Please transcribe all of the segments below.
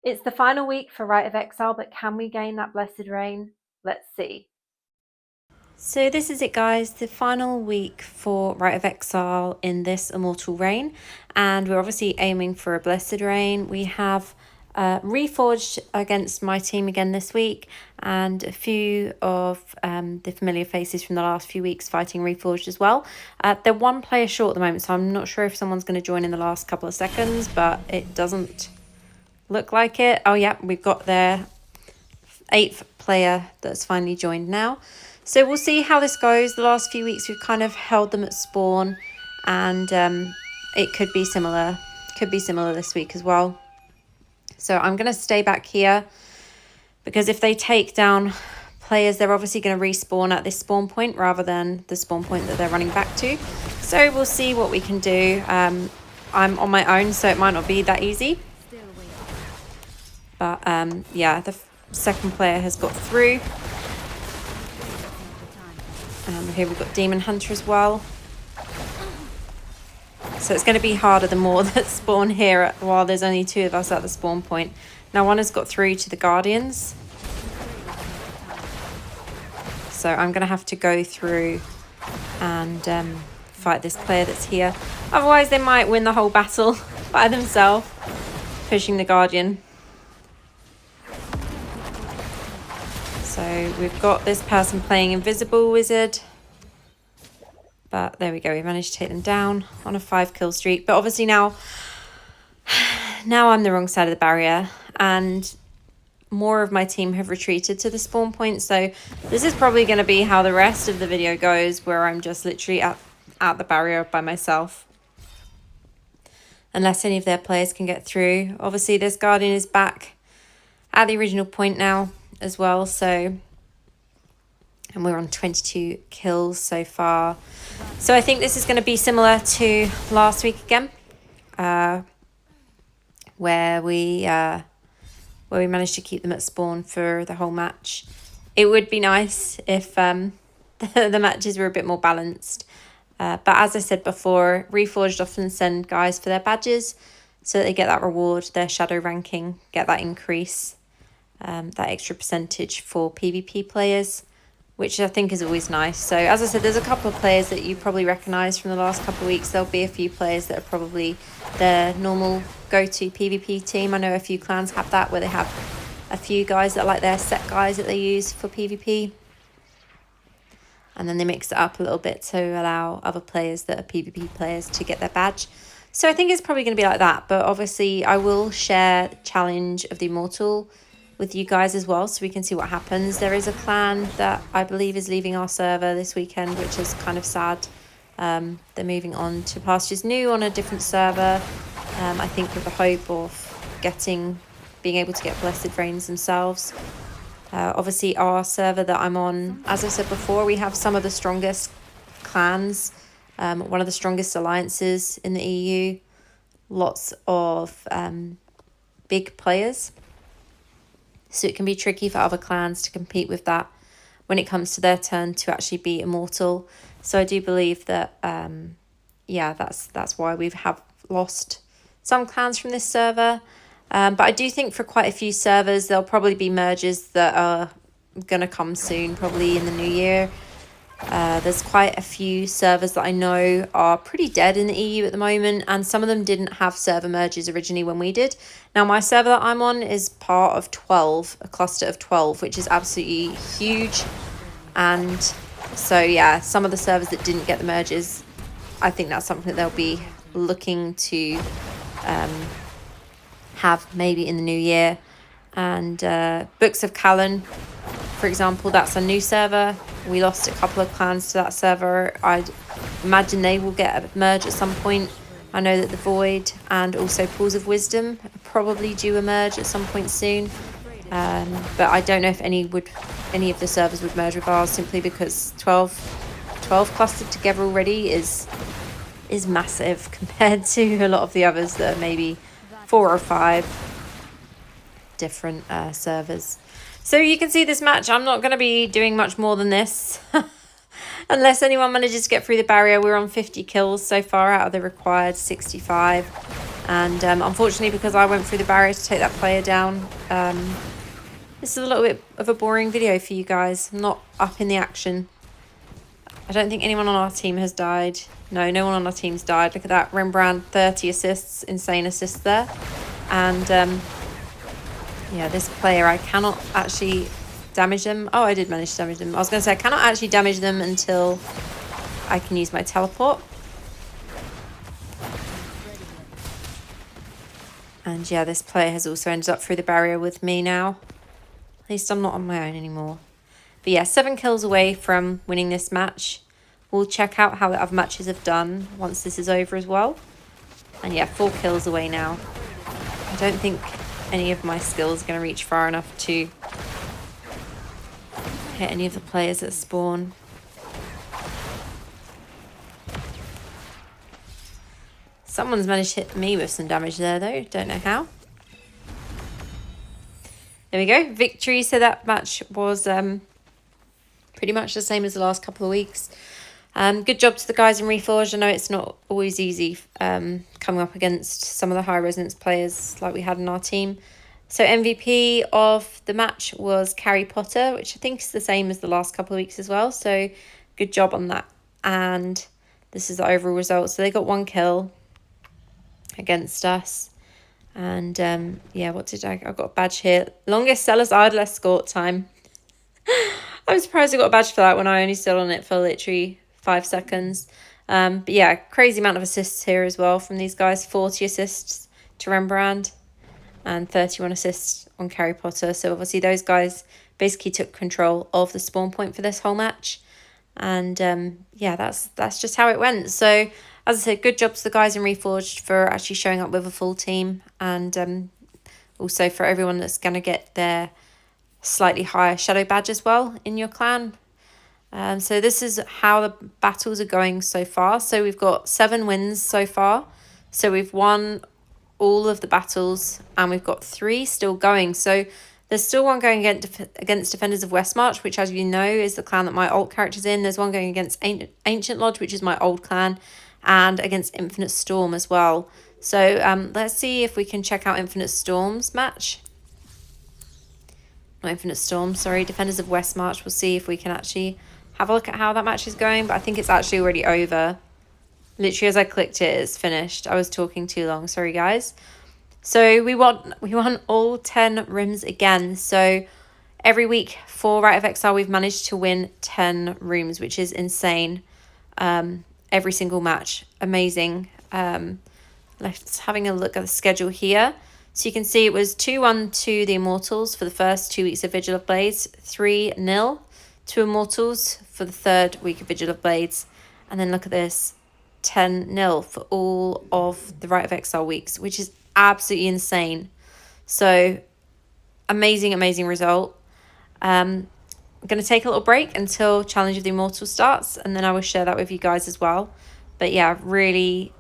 It's the final week for Rite of Exile, but can we gain that blessed rain? Let's see. So this is it, guys, the final week for Rite of Exile in this Immortal Reign, and we're obviously aiming for a blessed rain. We have Reforged against my team again this week, and a few of the familiar faces from the last few weeks fighting Reforged as well. They're one player short at the moment, so I'm not sure if someone's going to join in the last couple of seconds, but it doesn't look like it. Oh yeah, we've got their 8th player that's finally joined now. So we'll see how this goes. The last few weeks we've kind of held them at spawn, and it could be similar. Could be similar this week as well. So I'm going to stay back here, because if they take down players, they're obviously going to respawn at this spawn point rather than the spawn point that they're running back to. So we'll see what we can do. I'm on my own, so it might not be that easy. But yeah, the second player has got through. Here we've got Demon Hunter as well. So it's going to be harder the more that spawn here while there's only 2 of us at the spawn point. Now one has got through to the Guardians. So I'm going to have to go through and fight this player that's here. Otherwise they might win the whole battle by themselves, pushing the Guardian. So we've got this person playing Invisible Wizard. But there we go, we managed to take them down on a 5-kill streak. But obviously now I'm the wrong side of the barrier, and more of my team have retreated to the spawn point. So this is probably going to be how the rest of the video goes, where I'm just literally at the barrier by myself, unless any of their players can get through. Obviously this Guardian is back at the original point now as well, so, and we're on 22 kills so far. So I think this is going to be similar to last week again, where we managed to keep them at spawn for the whole match. It would be nice if the matches were a bit more balanced. But as I said before, Reforged often send guys for their badges, so that they get that reward, their shadow ranking, get that increase, that extra percentage for PvP players, which I think is always nice. So as I said, there's a couple of players that you probably recognise from the last couple of weeks. There'll be a few players that are probably their normal go-to PvP team. I know a few clans have that, where they have a few guys that are like their set guys that they use for PvP. And then they mix it up a little bit to allow other players that are PvP players to get their badge. So I think it's probably going to be like that. But obviously I will share the challenge of the Immortal with you guys as well, so we can see what happens. There is a clan that I believe is leaving our server this weekend, which is kind of sad. They're moving on to pastures new on a different server, I think with the hope of being able to get blessed rains themselves. Obviously our server that I'm on, as I said before, we have some of the strongest clans, one of the strongest alliances in the EU, lots of big players. So it can be tricky for other clans to compete with that when it comes to their turn to actually be immortal. So I do believe that, yeah, that's why we have lost some clans from this server. But I do think for quite a few servers, there'll probably be merges that are going to come soon, probably in the new year. There's quite a few servers that I know are pretty dead in the EU at the moment, and some of them didn't have server merges originally when we did. Now my server that I'm on is part of 12, a cluster of 12, which is absolutely huge. And so yeah, some of the servers that didn't get the merges, I think that's something they'll be looking to have maybe in the new year. And Books of Callan, for example, that's a new server. We lost a couple of clans to that server. I'd imagine they will get a merge at some point. I know that the Void and also Pools of Wisdom are probably due a merge at some point soon. But I don't know if any of the servers would merge with ours, simply because 12 clustered together already is massive compared to a lot of the others that are maybe 4 or 5 different servers. So you can see this match, I'm not going to be doing much more than this. Unless anyone manages to get through the barrier. We're on 50 kills so far out of the required 65. And unfortunately, because I went through the barrier to take that player down, this is a little bit of a boring video for you guys. I'm not up in the action. I don't think anyone on our team has died. No, no one on our team's died. Look at that. Rembrandt, 30 assists. Insane assists there. And yeah, this player, I cannot actually damage them. Oh, I did manage to damage them. I was going to say I cannot actually damage them until I can use my teleport. And yeah, this player has also ended up through the barrier with me now. At least I'm not on my own anymore. But yeah, 7 kills away from winning this match. We'll check out how the other matches have done once this is over as well. And yeah, 4 kills away now. I don't think any of my skills are going to reach far enough to hit any of the players that spawn. Someone's managed to hit me with some damage there though. Don't know how. There we go. Victory. So that match was pretty much the same as the last couple of weeks. Good job to the guys in Reforged. I know it's not always easy coming up against some of the high resonance players like we had in our team. So MVP of the match was Harry Potter, which I think is the same as the last couple of weeks as well. So good job on that. And this is the overall result. So they got 1 kill against us. And yeah, what did I got a badge here. Longest Sellers Idle Escort time. I'm surprised I got a badge for that when I only stood on it for literally 5 seconds. But yeah, crazy amount of assists here as well from these guys. 40 assists to Rembrandt and 31 assists on Harry Potter. So obviously those guys basically took control of the spawn point for this whole match. And yeah, that's just how it went. So as I said, good job to the guys in Reforged for actually showing up with a full team. And also for everyone that's going to get their slightly higher shadow badge as well in your clan. So this is how the battles are going so far. So we've got 7 wins so far. So we've won all of the battles and we've got 3 still going. So there's still one going against Defenders of Westmarch, which, as you know, is the clan that my alt character's in. There's one going against Ancient Lodge, which is my old clan, and against Infinite Storm as well. So let's see if we can check out Infinite Storm's match. Not Infinite Storm, sorry, Defenders of Westmarch. We'll see if we can actually have a look at how that match is going, but I think it's actually already over. Literally as I clicked it, it's finished. I was talking too long, sorry guys. So we won all 10 rooms again. So every week for Rite of Exile, we've managed to win 10 rooms, which is insane. Every single match, amazing. Let's having a look at the schedule here. So you can see it was 2-1 to the Immortals for the first 2 weeks of Vigil of Blades, 3-0 to Immortals for the 3rd week of Vigil of Blades. And then look at this, 10-0 for all of the Rite of Exile weeks, which is absolutely insane. So amazing result. I'm going to take a little break until Challenge of the Immortal starts, and then I will share that with you guys as well. But yeah, really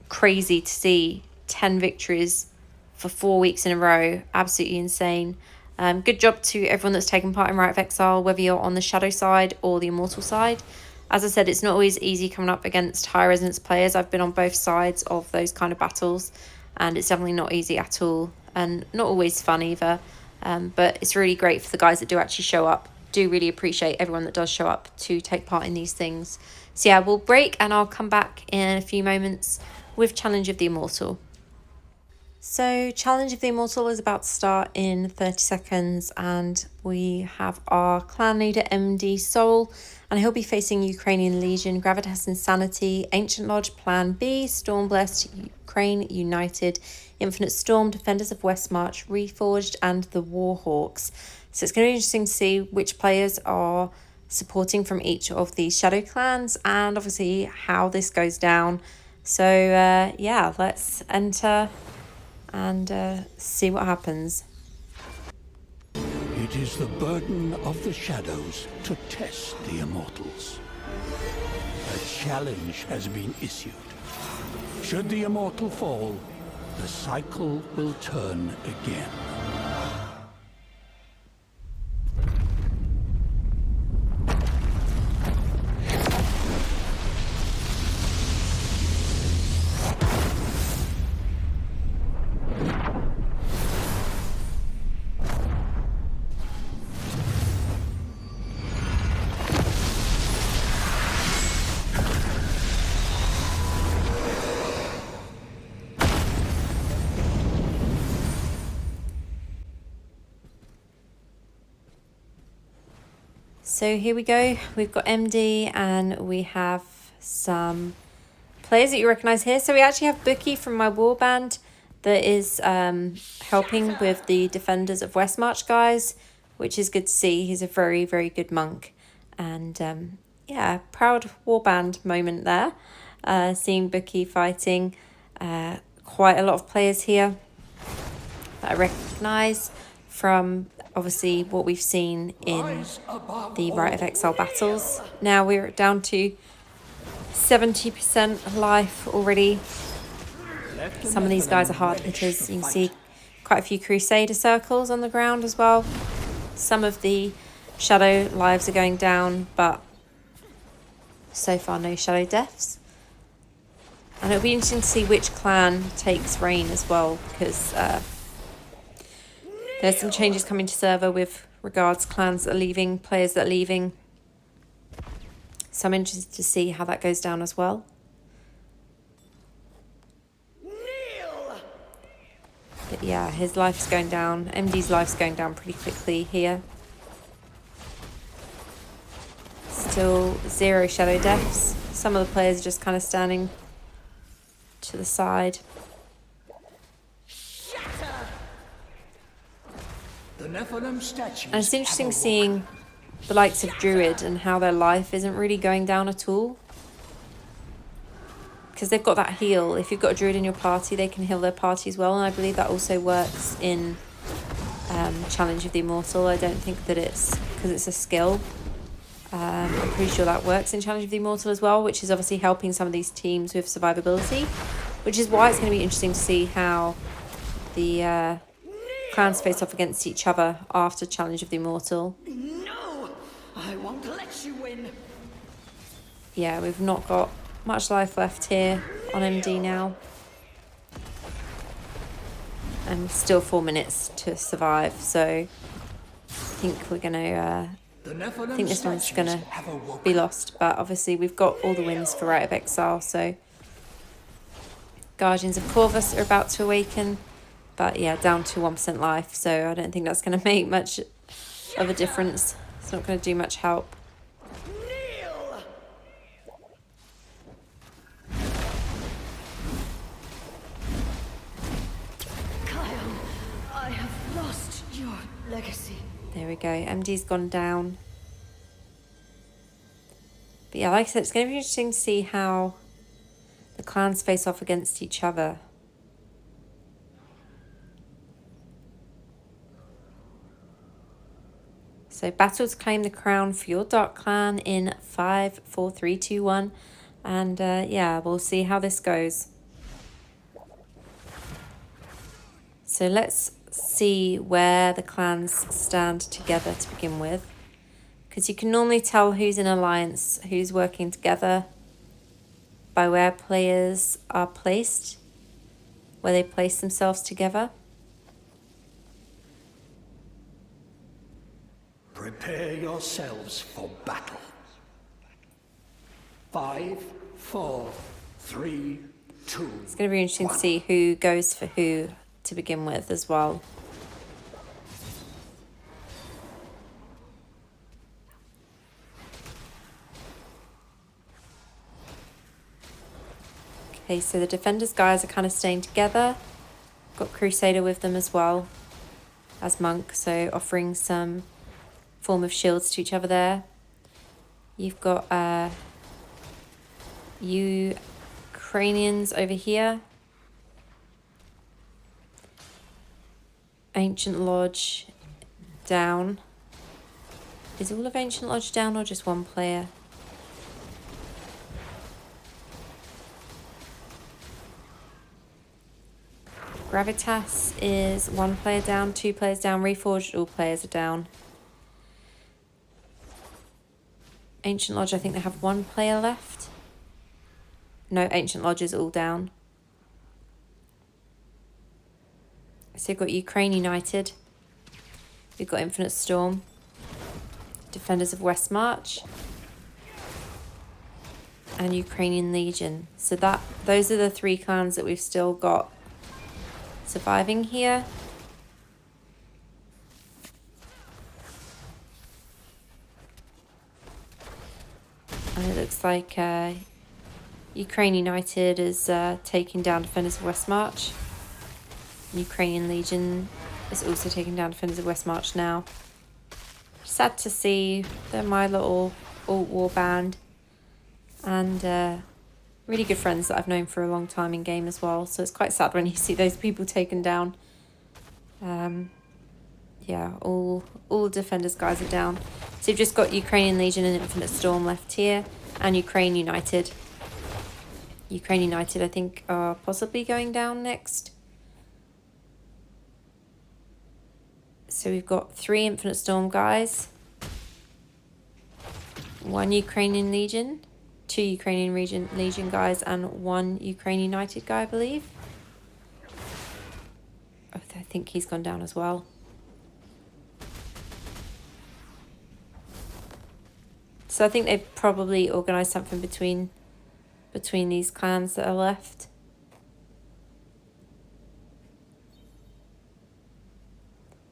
crazy to see 10 victories for 4 weeks in a row. Absolutely insane. Good job to everyone that's taken part in Rite of Exile, whether you're on the Shadow side or the Immortal side. As I said, it's not always easy coming up against high resonance players. I've been on both sides of those kind of battles, and it's definitely not easy at all, and not always fun either. But it's really great for the guys that do actually show up. Do really appreciate everyone that does show up to take part in these things. So yeah, we'll break and I'll come back in a few moments with Challenge of the Immortal. So Challenge of the Immortal is about to start in 30 seconds, and we have our clan leader MD Soul, and he'll be facing Ukrainian Legion, Gravitas Insanity, Ancient Lodge, Plan B, Stormblessed, Ukraine United, Infinite Storm, Defenders of Westmarch, Reforged, and the Warhawks. So it's going to be interesting to see which players are supporting from each of these shadow clans, and obviously how this goes down. So yeah, let's enter and see what happens. It is the burden of the shadows to test the Immortals. A challenge has been issued. Should the Immortal fall, the cycle will turn again. So here we go. We've got MD and we have some players that you recognise here. So we actually have Bookie from my warband that is helping with the Defenders of Westmarch guys, which is good to see. He's a very, very good monk. And yeah, proud warband moment there. Seeing Bookie fighting. Quite a lot of players here that I recognise from obviously what we've seen in the Rite of Exile battles. Now we're down to 70% life already. Some of these guys are hard hitters. You can see quite a few Crusader circles on the ground as well. Some of the Shadow lives are going down, but so far no Shadow deaths. And it'll be interesting to see which clan takes reign as well, because there's some changes coming to server with regards clans that are leaving, players that are leaving. So I'm interested to see how that goes down as well. But yeah, his life's going down. MD's life's going down pretty quickly here. Still 0 Shadow deaths. Some of the players are just kind of standing to the side. And it's interesting seeing the likes of Druid and how their life isn't really going down at all. Because they've got that heal. If you've got a Druid in your party, they can heal their party as well. And I believe that also works in Challenge of the Immortal. I don't think that it's because it's a skill. I'm pretty sure that works in Challenge of the Immortal as well, which is obviously helping some of these teams with survivability. Which is why it's going to be interesting to see how the clans face off against each other after Challenge of the Immortal. No, I won't let you win. Yeah, we've not got much life left here on MD now. And still 4 minutes to survive, so I think we're going to... I think this one's going to be lost, but obviously we've got all the wins for Rite of Exile, so... Guardians of Corvus are about to awaken, but yeah, down to 1% life, so I don't think that's going to make much of a difference. It's not going to do much help. Kyle, I have lost your legacy. There we go, MD's gone down. But yeah, like I said, it's going to be interesting to see how the clans face off against each other. So battle to claim the crown for your Dark Clan in 5, 4, 3, 2, 1. And yeah, we'll see how this goes. So let's see where the clans stand together to begin with. Because you can normally tell who's in alliance, who's working together, by where players are placed, where they place themselves together. Prepare yourselves for battle. 5, 4, 3, 2. It's going to be interesting to see who goes for who to begin with as well. Okay, so the Defenders guys are kind of staying together. Got Crusader with them as well as Monk, so offering some form of shields to each other there. You've got Ukrainians over here. Ancient Lodge down. Is all of Ancient Lodge down or just one player? Gravitas is 1 player down, 2 players down. Reforged, all players are down. Ancient Lodge, I think they have 1 player left. No, Ancient Lodge is all down. So you've got Ukraine United. We've got Infinite Storm. Defenders of Westmarch. And Ukrainian Legion. So those are the 3 clans that we've still got surviving here. And it looks like Ukraine United is taking down Defenders of Westmarch. Ukrainian Legion is also taking down Defenders of Westmarch now. Sad to see. They're my little alt war band. And really good friends that I've known for a long time in game as well. So it's quite sad when you see those people taken down. Yeah, all Defenders guys are down. So you've just got Ukrainian Legion and Infinite Storm left here. And Ukraine United. Ukraine United, I think, are possibly going down next. So we've got 3 Infinite Storm guys. 1 Ukrainian Legion. 2 Ukrainian Legion guys. And 1 Ukraine United guy, I believe. Oh, I think he's gone down as well. So I think they've probably organised something between these clans that are left.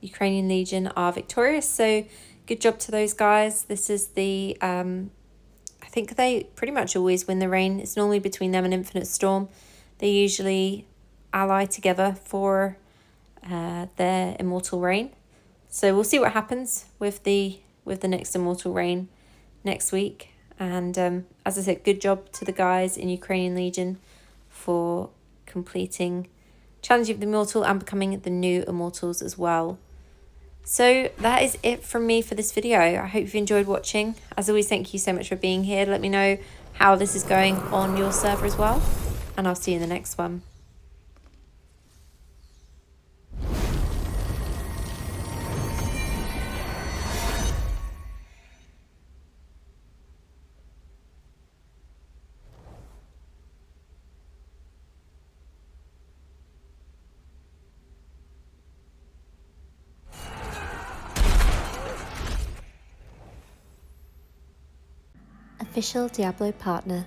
Ukrainian Legion are victorious, so good job to those guys. This is the, I think they pretty much always win the reign. It's normally between them and Infinite Storm. They usually ally together for their immortal reign. So we'll see what happens with the next immortal reign next week. And as I said, good job to the guys in Ukrainian Legion for completing Challenge of the Immortal and becoming the new Immortals as well. So that is it from me for this video. I hope you've enjoyed watching. As always, thank you so much for being here. Let me know how this is going on your server as well. And I'll see you in the next one. Official Diablo Partner.